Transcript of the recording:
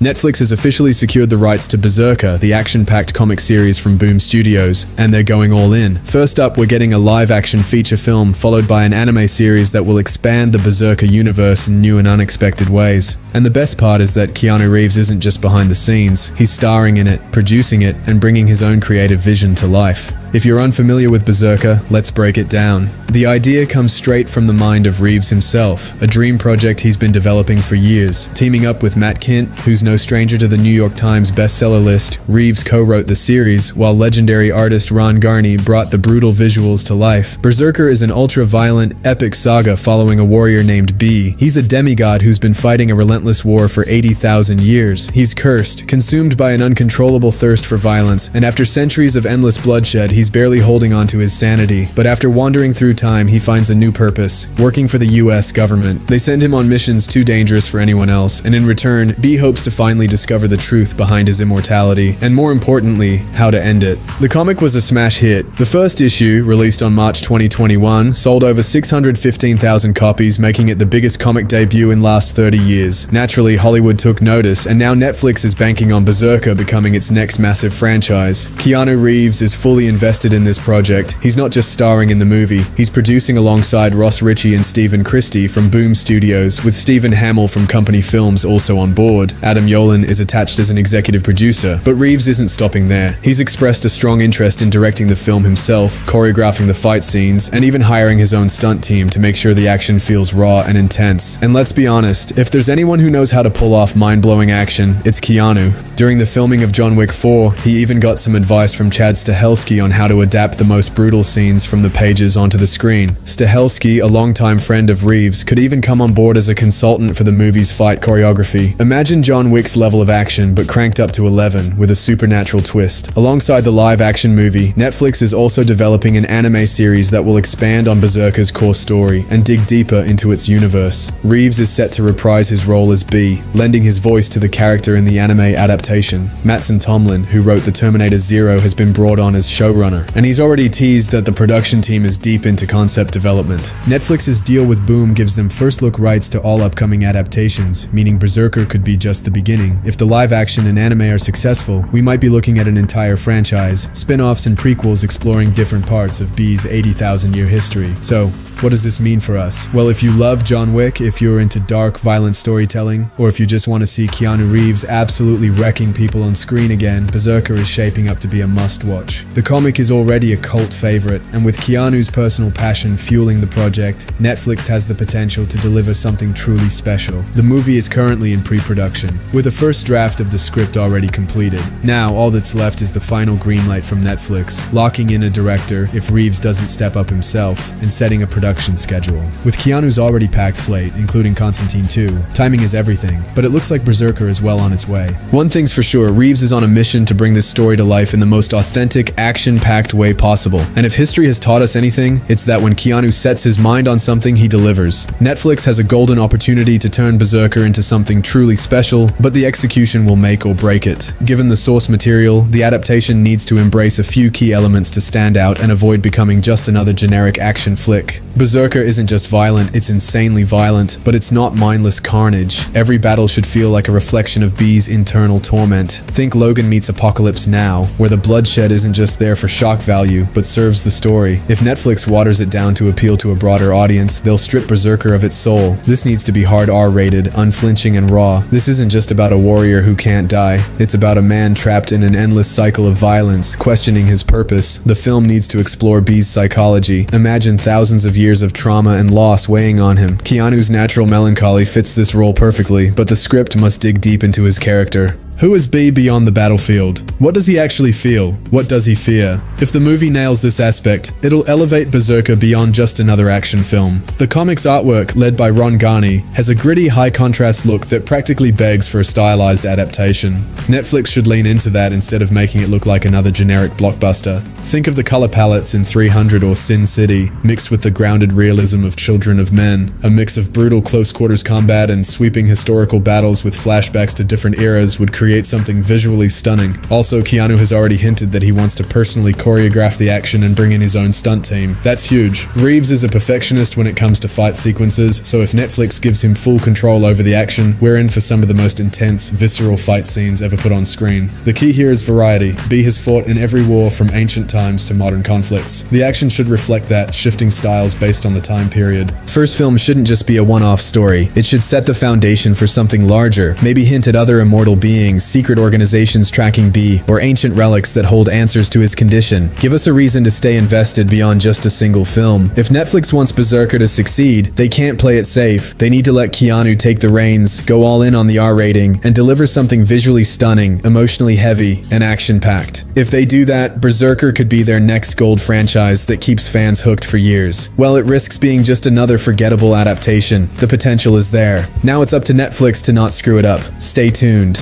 Netflix has officially secured the rights to Brzrkr, the action-packed comic series from Boom Studios, and they're going all in. First up, we're getting a live-action feature film followed by an anime series that will expand the Brzrkr universe in new and unexpected ways. And the best part is that Keanu Reeves isn't just behind the scenes, he's starring in it, producing it, and bringing his own creative vision to life. If you're unfamiliar with Brzrkr, let's break it down. The idea comes straight from the mind of Reeves himself, a dream project he's been developing for years. Teaming up with Matt Kint, who's no stranger to the New York Times bestseller list, Reeves co-wrote the series, while legendary artist Ron Garney brought the brutal visuals to life. Brzrkr is an ultra-violent, epic saga following a warrior named B. He's a demigod who's been fighting a relentless war for 80,000 years. He's cursed, consumed by an uncontrollable thirst for violence, and after centuries of endless bloodshed, he's barely holding on to his sanity. But after wandering through time, he finds a new purpose, working for the US government. They send him on missions too dangerous for anyone else, and in return, B hopes to finally discover the truth behind his immortality, and more importantly, how to end it. The comic was a smash hit. The first issue, released on March 2021, sold over 615,000 copies, making it the biggest comic debut in last 30 years. Naturally, Hollywood took notice, and now Netflix is banking on Brzrkr becoming its next massive franchise. Keanu Reeves is fully invested in this project. He's not just starring in the movie, he's producing alongside Ross Ritchie and Stephen Christie from Boom Studios, with Stephen Hamill from Company Films also on board. Adam Yolen is attached as an executive producer, but Reeves isn't stopping there. He's expressed a strong interest in directing the film himself, choreographing the fight scenes, and even hiring his own stunt team to make sure the action feels raw and intense. And let's be honest, if there's anyone who knows how to pull off mind-blowing action, it's Keanu. During the filming of John Wick 4, he even got some advice from Chad Stahelski on how to adapt the most brutal scenes from the pages onto the screen. Stahelski, a longtime friend of Reeves, could even come on board as a consultant for the movie's fight choreography. Imagine John Wick's level of action, but cranked up to 11, with a supernatural twist. Alongside the live-action movie, Netflix is also developing an anime series that will expand on Brzrkr's core story and dig deeper into its universe. Reeves is set to reprise his role as B, lending his voice to the character in the anime adaptation. Mattson Tomlin, who wrote The Terminator Zero, has been brought on as showrunner, and he's already teased that the production team is deep into concept development. Netflix's deal with Boom gives them first-look rights to all upcoming adaptations, meaning Brzrkr could be just the beginning. If the live-action and anime are successful, we might be looking at an entire franchise, spin-offs and prequels exploring different parts of B's 80,000-year history. So, what does this mean for us? Well, if you love John Wick, if you're into dark, violent storytelling, or if you just want to see Keanu Reeves absolutely wrecking people on screen again, Brzrkr is shaping up to be a must-watch. The comic is already a cult favorite, and with Keanu's personal passion fueling the project, Netflix has the potential to deliver something truly special. The movie is currently in pre-production, with a first draft of the script already completed. Now, all that's left is the final greenlight from Netflix, locking in a director if Reeves doesn't step up himself, and setting a production schedule. With Keanu's already packed slate, including Constantine 2, timing is everything, but it looks like Brzrkr is well on its way. One thing's for sure, Reeves is on a mission to bring this story to life in the most authentic, action-packed way possible. And if history has taught us anything, it's that when Keanu sets his mind on something, he delivers. Netflix has a golden opportunity to turn Brzrkr into something truly special, but the execution will make or break it. Given the source material, the adaptation needs to embrace a few key elements to stand out and avoid becoming just another generic action flick. Brzrkr isn't just violent, it's insanely violent, but it's not mindless carnage. Every battle should feel like a reflection of B's internal torment. Think Logan meets Apocalypse Now, where the bloodshed isn't just there for shock value, but serves the story. If Netflix waters it down to appeal to a broader audience, they'll strip Brzrkr of its soul. This needs to be hard R-rated, unflinching and raw. This isn't just about a warrior who can't die. It's about a man trapped in an endless cycle of violence, questioning his purpose. The film needs to explore B's psychology. Imagine thousands of years of trauma and loss weighing on him. Keanu's natural melancholy fits this role perfectly, but the script must dig deep into his character. Who is B beyond the battlefield? What does he actually feel? What does he fear? If the movie nails this aspect, it'll elevate Brzrkr beyond just another action film. The comic's artwork, led by Ron Garney, has a gritty, high-contrast look that practically begs for a stylized adaptation. Netflix should lean into that instead of making it look like another generic blockbuster. Think of the color palettes in 300 or Sin City, mixed with the grounded realism of Children of Men. A mix of brutal close-quarters combat and sweeping historical battles with flashbacks to different eras would create create something visually stunning. Also, Keanu has already hinted that he wants to personally choreograph the action and bring in his own stunt team. That's huge. Reeves is a perfectionist when it comes to fight sequences, so if Netflix gives him full control over the action, we're in for some of the most intense, visceral fight scenes ever put on screen. The key here is variety. B has fought in every war from ancient times to modern conflicts. The action should reflect that, shifting styles based on the time period. First film shouldn't just be a one-off story. It should set the foundation for something larger, maybe hint at other immortal beings, secret organizations tracking B, or ancient relics that hold answers to his condition. Give us a reason to stay invested beyond just a single film. If Netflix wants Brzrkr to succeed, they can't play it safe. They need to let Keanu take the reins, go all in on the R rating, and deliver something visually stunning, emotionally heavy, and action-packed. If they do that, Brzrkr could be their next gold franchise that keeps fans hooked for years. While it risks being just another forgettable adaptation, the potential is there. Now it's up to Netflix to not screw it up. Stay tuned.